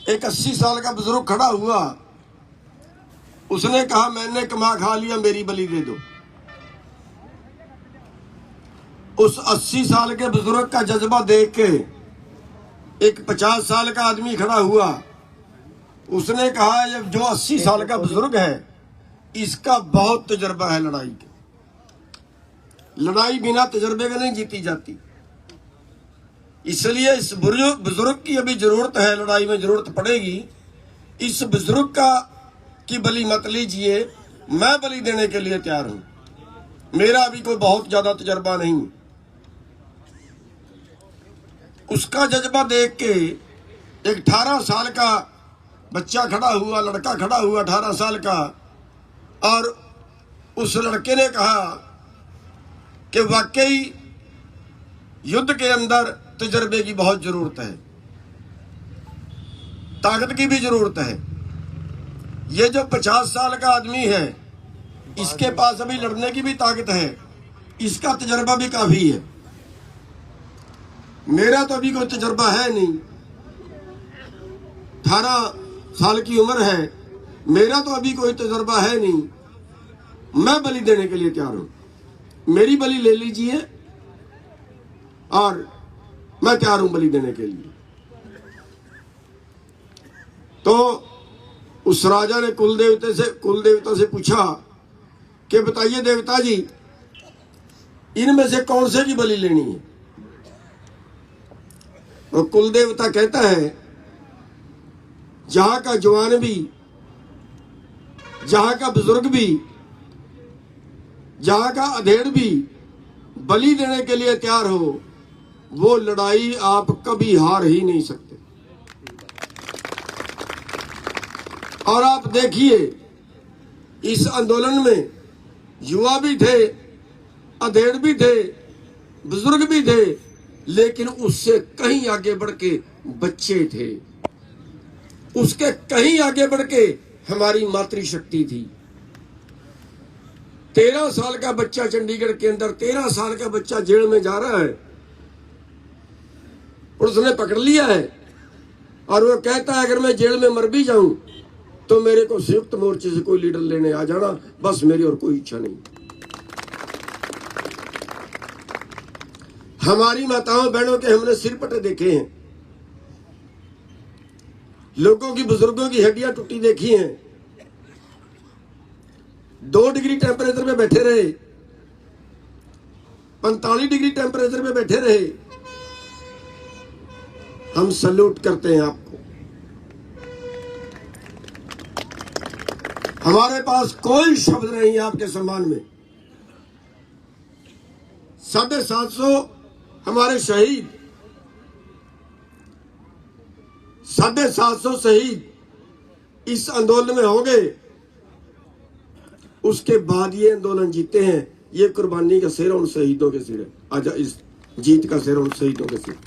एक 80 साल का बुजुर्ग खड़ा हुआ, उसने कहा मैंने कमा खा लिया, मेरी बलि दे दो। उस 80 साल के बुजुर्ग का जज्बा देख के एक 50 साल का आदमी खड़ा हुआ, उसने कहा ये जो 80 साल का बुजुर्ग है इसका बहुत तजर्बा है लड़ाई का, लड़ाई बिना तजर्बे के नहीं जीती जाती, इसलिए इस बुजुर्ग की अभी जरूरत है, लड़ाई में जरूरत पड़ेगी। इस बुजुर्ग की बलि मत लीजिए, मैं बलि देने के लिए तैयार हूं, मेरा अभी कोई बहुत ज्यादा तजर्बा नहीं। उसका जज्बा देख के एक 18 साल का बच्चा खड़ा हुआ, लड़का खड़ा हुआ 18 साल का, और उस लड़के ने कहा कि वाकई युद्ध के अंदर तजर्बे की बहुत जरूरत है, ताकत की भी जरूरत है। ये जो 50 साल का आदमी है इसके पास अभी लड़ने की भी ताकत है, इसका तजर्बा भी काफी है, मेरा तो अभी कोई तजर्बा है नहीं, 18 साल की उम्र है, मेरा तो अभी कोई तजर्बा है नहीं, मैं बलि देने के लिए तैयार हूं, मेरी बलि ले लीजिए और मैं तैयार हूं बलि देने के लिए। तो उस राजा ने कुलदेवता से पूछा कि बताइए देवता जी, इनमें से कौन से की बलि लेनी है? और कुलदेवता कहता है जहां का जवान भी, जहां का बुजुर्ग भी, जहां का अधेड़ भी बलि देने के लिए तैयार हो, वो लड़ाई आप कभी हार ही नहीं सकते। और आप देखिए इस आंदोलन में युवा भी थे, अधेड़ भी थे, बुजुर्ग भी थे, लेकिन उससे कहीं आगे बढ़ के बच्चे थे, उसके कहीं आगे बढ़ के हमारी मातृशक्ति थी। 13 साल का बच्चा चंडीगढ़ के अंदर, 13 साल का बच्चा जेल में जा रहा है, पुलिस ने पकड़ लिया है और वो कहता है अगर मैं जेल में मर भी जाऊं तो मेरे को संयुक्त मोर्चे से कोई लीडर लेने आ जाना, बस मेरी और कोई इच्छा नहीं। हमारी माताओं बहनों के हमने सिर पटे देखे हैं, लोगों की, बुजुर्गों की हड्डियां टूटी देखी हैं, 2 डिग्री टेम्परेचर में बैठे रहे, 45 डिग्री टेम्परेचर में बैठे रहे। हम सल्यूट करते हैं आपको। हमारे पास कोई शब्द नहीं है आपके सम्मान में। 750 हमारे शहीद, 750 शहीद इस आंदोलन में हो गए, उसके बाद ये आंदोलन जीते हैं। ये कुर्बानी का सिर उन शहीदों के सिर है, आज इस जीत का सिर उन शहीदों के सिर।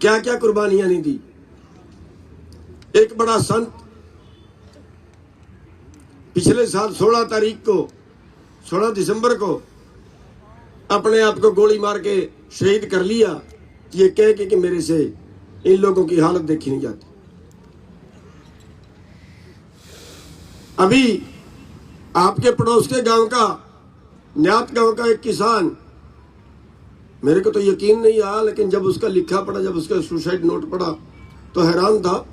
क्या क्या कुर्बानियां नहीं दी। एक बड़ा संत पिछले साल 16 दिसंबर को अपने आप को गोली मार के शहीद कर लिया, ये कह के कि मेरे से इन लोगों की हालत देखी नहीं जाती। अभी आपके पड़ोस के गांव का, न्यात गांव का एक किसान, मेरे को तो यकीन नहीं आया, लेकिन जब उसका लिखा पड़ा, जब उसका सुसाइड नोट पड़ा तो हैरान था।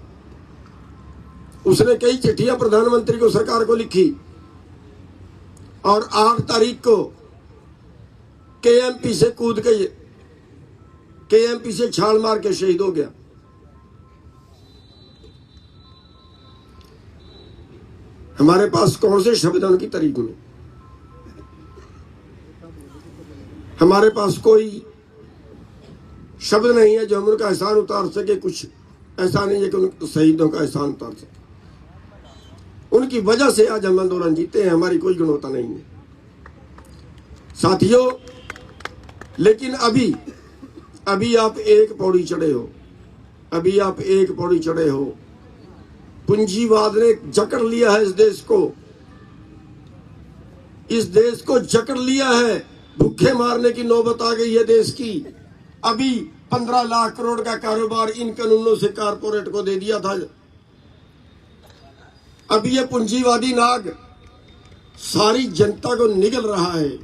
उसने कई चिट्ठियां प्रधानमंत्री को, सरकार को लिखी और 8 तारीख को केएमपी से कूद के, केएमपी से छाल मार के शहीद हो गया। हमारे पास कौन से शब्द हैं उनकी तारीफ में? हमारे पास कोई शब्द नहीं है जो हम उनका एहसान उतार सके। कुछ ऐसा नहीं है कि उन शहीदों का एहसान उतार सके। उनकी वजह से आज हम आंदोलन जीते हैं, हमारी कोई गुणवत्ता नहीं है साथियों। लेकिन अभी आप एक पौड़ी चढ़े हो, अभी आप एक पौड़ी चढ़े हो। पूंजीवाद ने जकड़ लिया है इस देश को, इस देश को जकड़ लिया है। भूखे मारने की नौबत आ गई है देश की। अभी 15 लाख करोड़ का कारोबार इन कानूनों से कारपोरेट को दे दिया था। अब ये पूंजीवादी नाग सारी जनता को निगल रहा है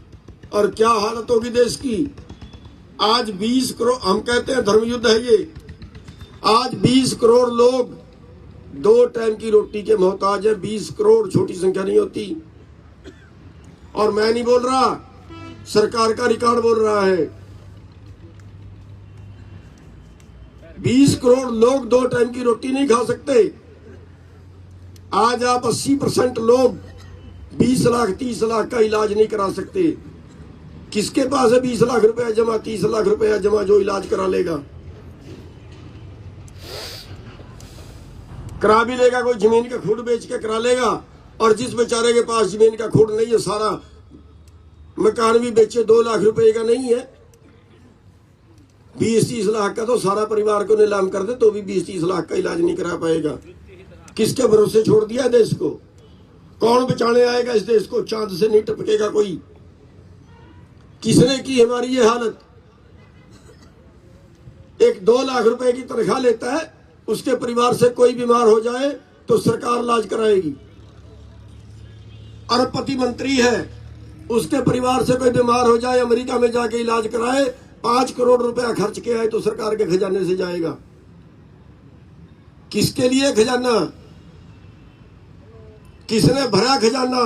और क्या हालत होगी देश की। आज 20 करोड़, हम कहते हैं धर्मयुद्ध है ये, आज 20 करोड़ लोग 2 टाइम की रोटी के मोहताज है। 20 करोड़ छोटी संख्या नहीं होती। और मैं नहीं बोल रहा, सरकार का रिकॉर्ड बोल रहा है। 20 करोड़ लोग 2 टाइम की रोटी नहीं खा सकते। आज आप 80% लोग 20 लाख 30 लाख का इलाज नहीं करा सकते। किसके पास है 20 लाख रुपया जमा, 30 लाख रुपया जमा जो इलाज करा लेगा? करा भी लेगा, कोई जमीन का खूड बेच के करा लेगा। और जिस बेचारे के पास जमीन का खूड नहीं है, सारा मकान भी बेचे 2 लाख रुपए का नहीं है, 20-30 लाख का तो सारा परिवार को नीलाम कर दे तो भी 20-30 लाख का इलाज नहीं करा पाएगा। किसके भरोसे छोड़ दिया देश को? कौन बचाने आएगा इस देश को? चांद से नहीं टपकेगा कोई। किसने की हमारी ये हालत? एक 2 लाख रुपए की तनख्वाह लेता है, उसके परिवार से कोई बीमार हो जाए तो सरकार इलाज कराएगी। अरबपति मंत्री है, उसके परिवार से कोई बीमार हो जाए, अमेरिका में जाके इलाज कराए, 5 करोड़ रुपया खर्च के आए तो सरकार के खजाने से जाएगा। किसके लिए खजाना? किसने भरा खजाना?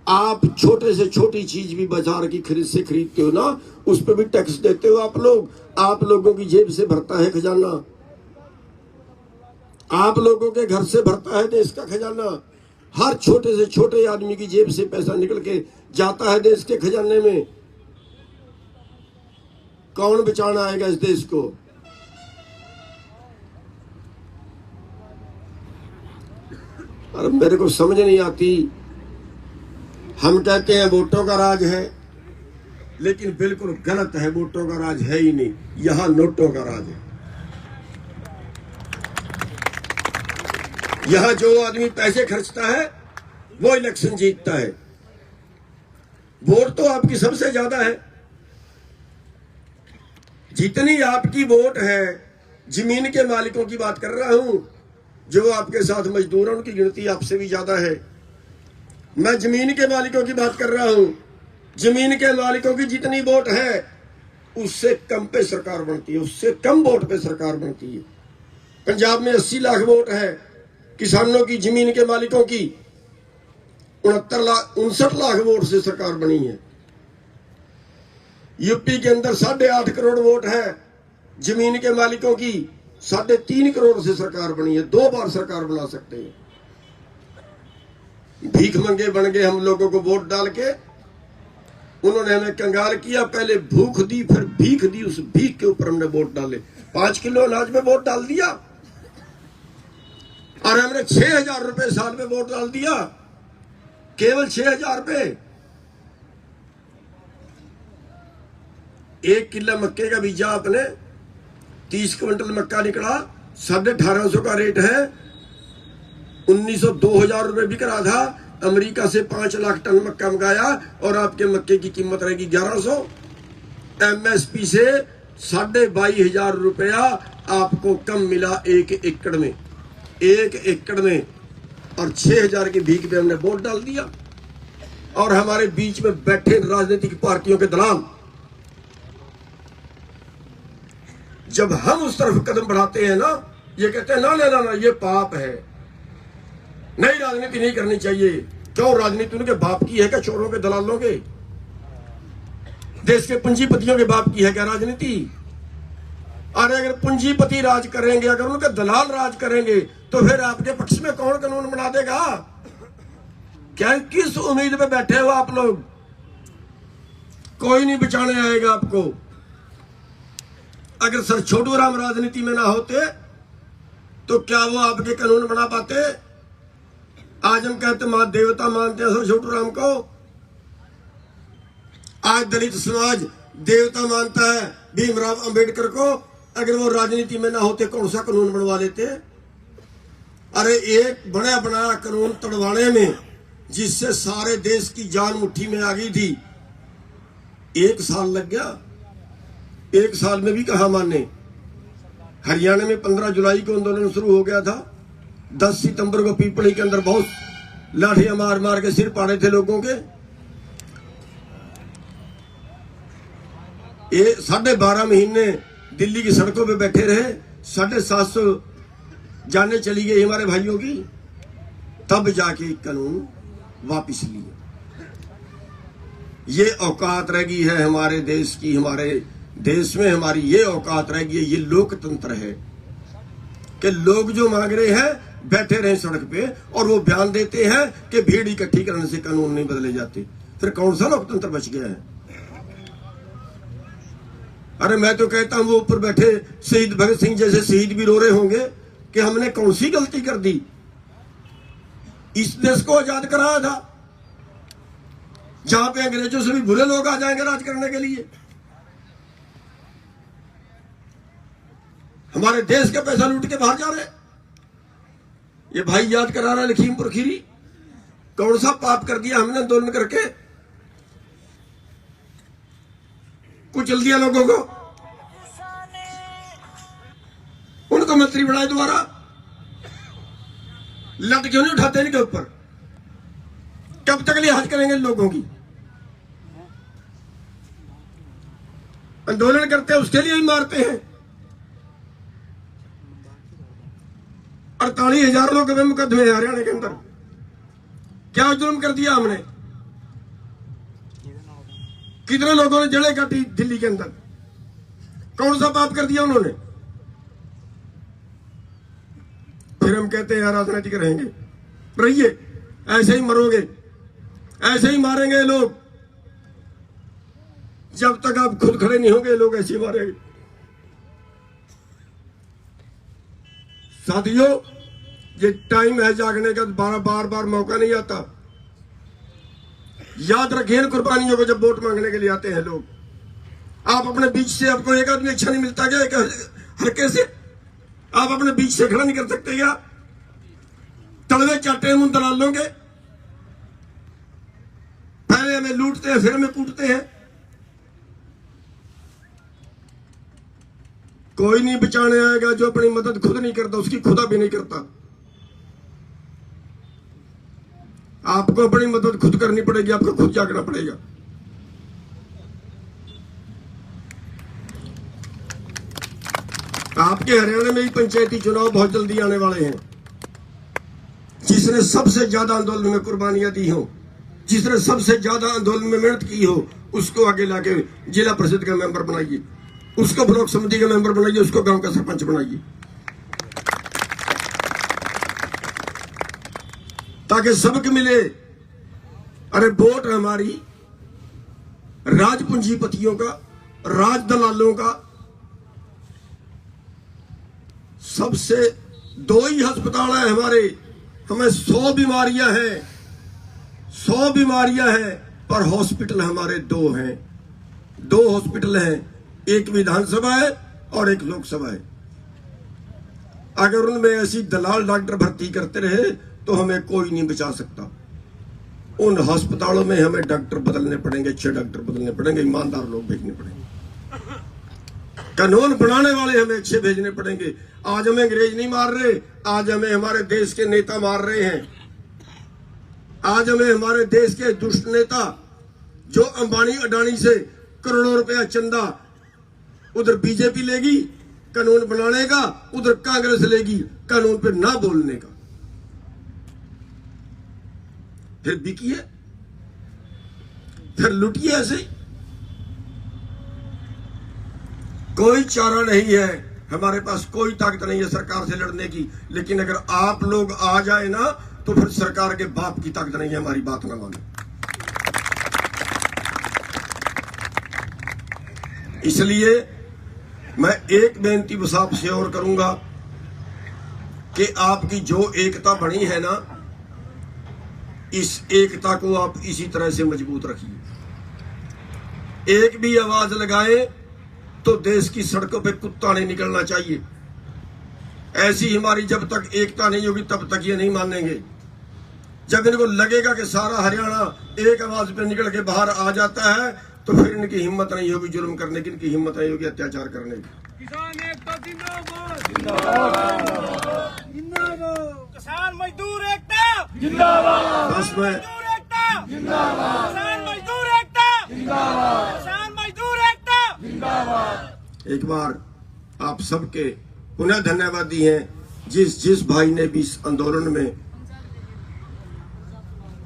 आप छोटे से छोटी चीज भी बाजार की खरीदते हो ना, उस पर भी टैक्स देते हो आप लोग। आप लोगों की जेब से भरता है खजाना, आप लोगों के घर से भरता है देश का खजाना। हर छोटे से छोटे आदमी की जेब से पैसा निकल के जाता है देश के खजाने में। कौन बचाना आएगा इस देश को? और मेरे को समझ नहीं आती। हम कहते हैं वोटों का राज है, लेकिन बिल्कुल गलत है। वोटों का राज है ही नहीं, यहां नोटों का राज है। यहां जो आदमी पैसे खर्चता है वो इलेक्शन जीतता है। वोट तो आपकी सबसे ज्यादा है। जितनी आपकी वोट है, जमीन के मालिकों की बात कर रहा हूं, जो आपके साथ मजदूर हैं, उनकी गिनती आपसे भी ज्यादा है। मैं जमीन के मालिकों की बात कर रहा हूं। जमीन के मालिकों की जितनी वोट है, उससे कम पे सरकार बनती है, उससे कम वोट पे सरकार बनती है। पंजाब में 80 लाख वोट है किसानों की, जमीन के मालिकों की 59 लाख वोट से सरकार बनी है। यूपी के अंदर 8.5 करोड़ वोट है जमीन के मालिकों की, 3.5 करोड़ से सरकार बनी है। 2 बार सरकार बना सकते हैं। भीख मंगे बन गए हम लोगों को वोट डाल के। उन्होंने हमें कंगाल किया, पहले भूख दी फिर भीख दी, उस भीख के ऊपर हमने वोट डाले। 5 किलो अनाज में वोट डाल दिया और हमने 6,000 रुपए साल में वोट डाल दिया, केवल 6,000 रुपए। 1 किलो मक्के का बीजा आपने 30 क्विंटल मक्का निकला, 1850 का रेट है। 2000 रुपए बिक रहा था। अमेरिका से 5 लाख टन मक्का मंगाया और आपके मक्के की कीमत रहेगी 1100। एमएसपी से 22,500 रुपया आपको कम मिला 1 एकड़ में, 1 एकड़ में। और 6,000 की भीख पे हमने वोट डाल दिया। और हमारे बीच में बैठे राजनीतिक पार्टियों के दलाल, जब हम उस तरफ कदम बढ़ाते हैं ना, ये कहते हैं ना ना ना, ये पाप है, नहीं राजनीति नहीं करनी चाहिए। क्यों? राजनीति उनके बाप की है क्या? चोरों के, दलालों के, देश के पूंजीपतियों के बाप की है क्या राजनीति? अरे अगर पूंजीपति राज करेंगे, अगर उनके दलाल राज करेंगे, तो फिर आपके पक्ष में कौन कानून बना देगा? क्या किस उम्मीद पे बैठे हो आप लोग? कोई नहीं बचाने आएगा आपको। अगर सर छोटू राम राजनीति में ना होते तो क्या वो आपके कानून बना पाते? आज हम कहते मां देवता मानते हैं सर छोटू राम को। आज दलित समाज देवता मानता है भीमराव अंबेडकर को। अगर वो राजनीति में ना होते कौन सा कानून बनवा लेते? अरे एक बड़ा बड़ा कानून तोड़वाने में, जिससे सारे देश की जान मुट्ठी में आ गई थी, 1 साल लग गया। एक साल में भी कहा माने। हरियाणा में 15 जुलाई को आंदोलन शुरू हो गया था। 10 सितंबर को पीपली के अंदर बहुत लाठियां मार मार के सिर पाड़े थे लोगों के। ये 12.5 महीने दिल्ली की सड़कों पे बैठे रहे। 750 जाने चली गई हमारे भाइयों की, तब जाके कानून वापिस लिए। ये औकात रह गई है हमारे देश की, हमारे देश में हमारी ये औकात रह गई है। ये लोकतंत्र है कि लोग जो मांग रहे हैं बैठे रहे सड़क पे और वो बयान देते हैं कि भीड़ इकट्ठी करने से कानून नहीं बदले जाते। फिर कौन सा लोकतंत्र बच गया है? अरे मैं तो कहता हूं वो ऊपर बैठे शहीद भगत सिंह जैसे शहीद भी रो रहे होंगे कि हमने कौन सी गलती कर दी। इस देश को आजाद कराया था जहां पे अंग्रेजों से भी बुरे लोग आ जाएंगे राज करने के लिए। हमारे देश का पैसा लूट के बाहर जा रहे। ये भाई याद करा रहा है लखीमपुर खीरी, कौन सा पाप कर दिया हमने आंदोलन करके, कुचल दिया लोगों को, उनको मंत्री बनाए दोबारा। लट क्यों नहीं उठाते इनके ऊपर? कब तक लिहाज करेंगे लोगों की? आंदोलन करते हैं उसके लिए ही मारते हैं। 48,000 लोगों पे मुकदमे हरियाणा के अंदर। क्या जुल्म कर दिया हमने? कितने लोगों ने जड़ें काटी दिल्ली के अंदर? कौन सा पाप कर दिया उन्होंने? फिर हम कहते हैं राजनीतिक रहेंगे। रहिए, ऐसे ही मरोगे, ऐसे ही मारेंगे लोग। जब तक आप खुद खड़े नहीं होंगे लोग ऐसे ही मारेंगे। साथियों, ये टाइम है जागने का, बार बार मौका नहीं आता। याद रखिए कुर्बानियों को जब वोट मांगने के लिए आते हैं लोग। आप अपने बीच से, आपको एक आदमी अच्छा नहीं मिलता क्या? हल्के से आप अपने बीच से खड़ा नहीं कर सकते क्या? तलवे चाटे मुंह दलालों के, पहले हमें लूटते हैं फिर हमें कूटते हैं। कोई नहीं बचाने आएगा जो अपनी मदद खुद नहीं करता, उसकी खुदा भी नहीं करता। आपको अपनी मदद खुद करनी पड़ेगी, आपको खुद जागना पड़ेगा। आपके हरियाणा में भी पंचायती चुनाव बहुत जल्दी आने वाले हैं। जिसने सबसे ज्यादा आंदोलन में कुर्बानियां दी हो, जिसने सबसे ज्यादा आंदोलन में मेहनत की हो, उसको आगे लाके जिला परिषद का मेंबर बनाइए, उसको ब्लॉक समिति का मेंबर बनाइए, उसको गांव का सरपंच बनाइए, ताकि सबक मिले। अरे वोट हमारी राज पूंजीपतियों का, राज दलालों का। सबसे 2 ही अस्पताल है हमारे, हमें 100 बीमारियां हैं, 100 बीमारियां हैं, पर हॉस्पिटल हमारे 2 हैं। 2 हॉस्पिटल हैं, एक विधानसभा है और एक लोकसभा है। अगर उनमें ऐसी दलाल डॉक्टर भर्ती करते रहे तो हमें कोई नहीं बचा सकता। उन अस्पतालों में हमें डॉक्टर बदलने पड़ेंगे, अच्छे डॉक्टर बदलने पड़ेंगे, ईमानदार लोग भेजने पड़ेंगे, कानून बनाने वाले हमें अच्छे भेजने पड़ेंगे। आज हमें अंग्रेज नहीं मार रहे, आज हमें हमारे देश के नेता मार रहे हैं। आज हमें हमारे देश के दुष्ट नेता जो अंबानी अडानी से करोड़ों रुपया चंदा उधर बीजेपी लेगी कानून बनाने का, उधर कांग्रेस लेगी कानून पे ना बोलने का। फिर बिकिए, फिर लुटिए। ऐसे कोई चारा नहीं है, हमारे पास कोई ताकत नहीं है सरकार से लड़ने की। लेकिन अगर आप लोग आ जाए ना तो फिर सरकार के बाप की ताकत नहीं है हमारी बात ना माने। इसलिए मैं एक बेनती बस आपसे और करूंगा कि आपकी जो एकता बनी है ना, इस एकता को आप इसी तरह से मजबूत रखिए। एक भी आवाज लगाए तो देश की सड़कों पे कुत्ता नहीं निकलना चाहिए। ऐसी हमारी जब तक एकता नहीं होगी तब तक ये नहीं मानेंगे। जब इनको लगेगा कि सारा हरियाणा एक आवाज पे निकल के बाहर आ जाता है तो फिर इनकी हिम्मत नहीं होगी जुल्म करने की, इनकी हिम्मत नहीं होगी अत्याचार करने की। किसान एकता जिंदाबाद जिंदाबाद जिंदाबाद, किसान मजदूर एकता जिंदाबाद, बस मैं मजदूर एकता जिंदाबाद, किसान मजदूर एकता जिंदाबाद, किसान मजदूर एकता जिंदाबाद। एक बार आप सबके पुनः धन्यवादी हैं जिस भाई ने भी इस आंदोलन में,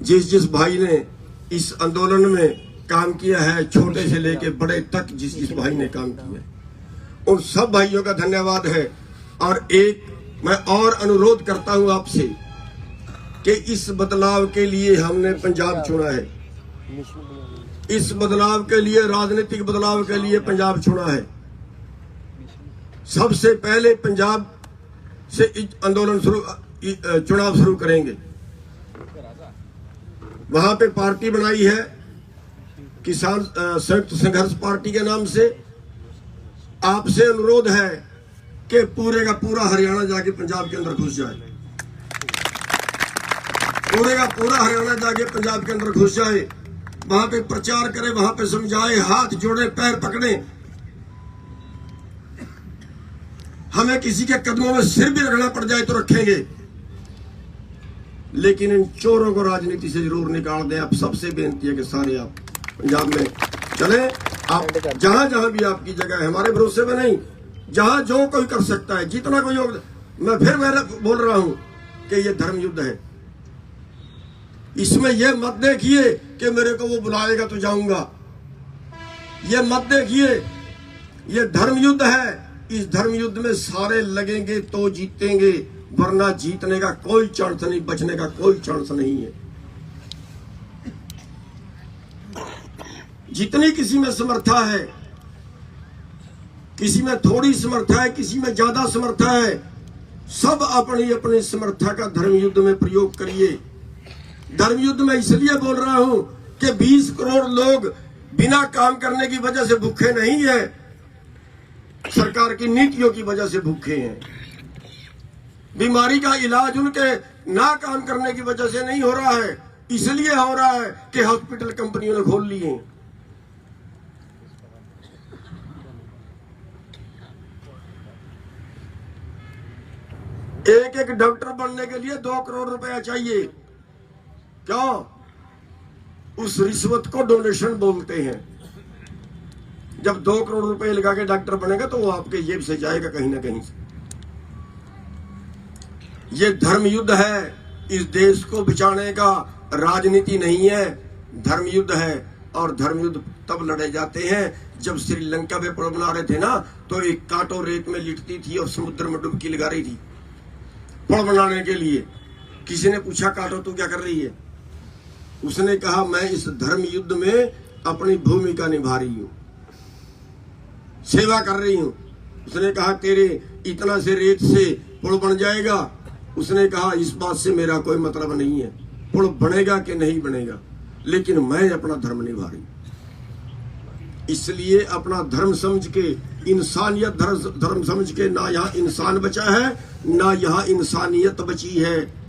जिस भाई ने इस आंदोलन में काम किया है, छोटे से लेके बड़े तक जिस भाई ने काम किया है, उन सब भाइयों का धन्यवाद है। और एक मैं और अनुरोध करता हूं आपसे कि इस बदलाव के लिए हमने पंजाब चुना है, इस बदलाव के लिए, राजनीतिक बदलाव के लिए पंजाब चुना है। सबसे पहले पंजाब से आंदोलन चुनाव शुरू करेंगे। वहां पे पार्टी बनाई है किसान संयुक्त संघर्ष पार्टी के नाम से। आपसे अनुरोध है कि पूरे का पूरा हरियाणा जाके पंजाब के अंदर घुस जाए, पूरे का पूरा हरियाणा जाके पंजाब के अंदर घुस जाए, वहां पे प्रचार करे, वहां पे समझाए, हाथ जोड़े, पैर पकड़े। हमें किसी के कदमों में सिर भी रखना पड़ जाए तो रखेंगे, लेकिन इन चोरों को राजनीति से जरूर निकाल दें। आप सबसे बेनती है कि सारे आप पंजाब में चले, आप जहां जहां भी आपकी जगह है, हमारे भरोसे में नहीं, जहां जो कोई कर सकता है, जितना कोई योग। मैं बोल रहा हूं कि ये धर्म युद्ध है। इसमें यह मत देखिए कि मेरे को वो बुलाएगा तो जाऊंगा, ये मत देखिए, ये धर्म युद्ध है। इस धर्म युद्ध में सारे लगेंगे तो जीतेंगे, वरना जीतने का कोई चांस नहीं, बचने का कोई चांस नहीं है। जितनी किसी में समर्था है, किसी में थोड़ी समर्था है, किसी में ज्यादा समर्था है, सब अपनी अपनी समर्था का धर्म युद्ध में प्रयोग करिए। धर्म युद्ध में इसलिए बोल रहा हूं कि 20 करोड़ लोग बिना काम करने की वजह से भूखे नहीं है, सरकार की नीतियों की वजह से भूखे हैं। बीमारी का इलाज उनके ना काम करने की वजह से नहीं हो रहा है, इसलिए हो रहा है कि हॉस्पिटल कंपनियों ने खोल लिए हैं। एक डॉक्टर बनने के लिए 2 करोड़ रुपया चाहिए। क्यों? उस रिश्वत को डोनेशन बोलते हैं। जब 2 करोड़ रुपए लगा के डॉक्टर बनेगा तो वो आपके जेब से जाएगा कहीं ना कहीं से। ये धर्म युद्ध है, इस देश को बचाने का राजनीति नहीं है, धर्म युद्ध है। और धर्म युद्ध तब लड़े जाते हैं जब श्रीलंका में पुल बना रहे थे ना, तो एक कांटो रेत में लिटती थी और समुद्र में डुबकी लगा रही थी पुल बनाने के लिए। किसी ने पूछा कांटो तू क्या कर रही है? उसने कहा मैं इस धर्म युद्ध में अपनी भूमिका निभा रही हूं, सेवा कर रही हूं। उसने कहा तेरे इतना से रेत से पुल बन जाएगा। उसने कहा इस बात से मेरा कोई मतलब नहीं है, पुल बनेगा कि नहीं बनेगा, लेकिन मैं अपना धर्म निभा रही हूं। इसलिए अपना धर्म समझ के, इंसानियत धर्म समझ के, ना यहाँ इंसान बचा है ना यहाँ इंसानियत बची है।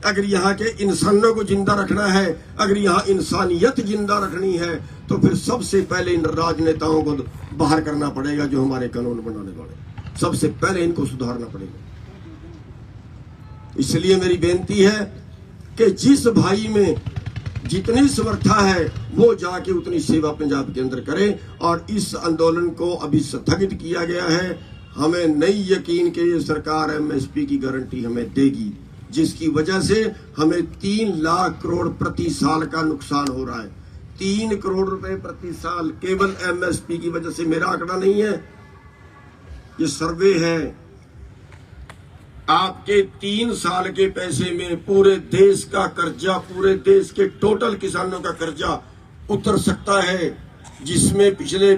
अगर यहाँ के इंसानों को जिंदा रखना है, अगर यहाँ इंसानियत जिंदा रखनी है, तो फिर सबसे पहले इन राजनेताओं को बाहर करना पड़ेगा जो हमारे कानून बनाने वाले। सबसे पहले इनको सुधारना पड़ेगा। इसलिए मेरी बेनती है कि जिस भाई में जितनी समर्था है वो जाके उतनी सेवा पंजाब के अंदर करे। और इस आंदोलन को अभी स्थगित किया गया है। हमें नहीं यकीन कि ये सरकार एमएसपी की गारंटी हमें देगी, जिसकी वजह से हमें 3 लाख करोड़ प्रति साल का नुकसान हो रहा है। 3 करोड़ रुपए प्रति साल केवल एमएसपी की वजह से। मेरा आंकड़ा नहीं है, ये सर्वे है। आपके 3 साल के पैसे में पूरे देश का कर्जा, पूरे देश के टोटल किसानों का कर्जा उतर सकता है, जिसमें पिछले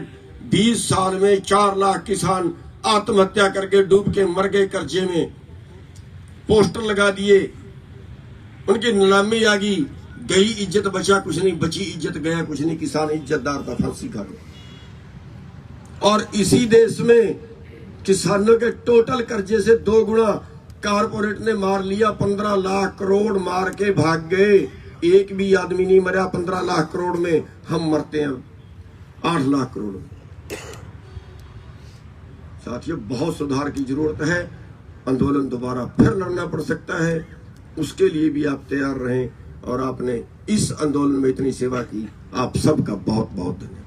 20 साल में 4 लाख किसान आत्महत्या करके डूब के मर गए कर्जे में। पोस्टर लगा दिए, उनकी नीलामी आ गई, गई इज्जत बचा कुछ नहीं, बची इज्जत गया कुछ नहीं। किसान इज्जतदार था, फांसी खा गया। और इसी देश में किसानों के टोटल कर्जे से 2 गुना कारपोरेट ने मार लिया। 15 लाख करोड़ मार के भाग गए। एक भी आदमी नहीं मरा 15 लाख करोड़ में, हम मरते हैं 8 लाख करोड़ में। साथियों, बहुत सुधार की जरूरत है। आंदोलन दोबारा फिर लड़ना पड़ सकता है, उसके लिए भी आप तैयार रहें। और आपने इस आंदोलन में इतनी सेवा की, आप सबका बहुत बहुत धन्यवाद।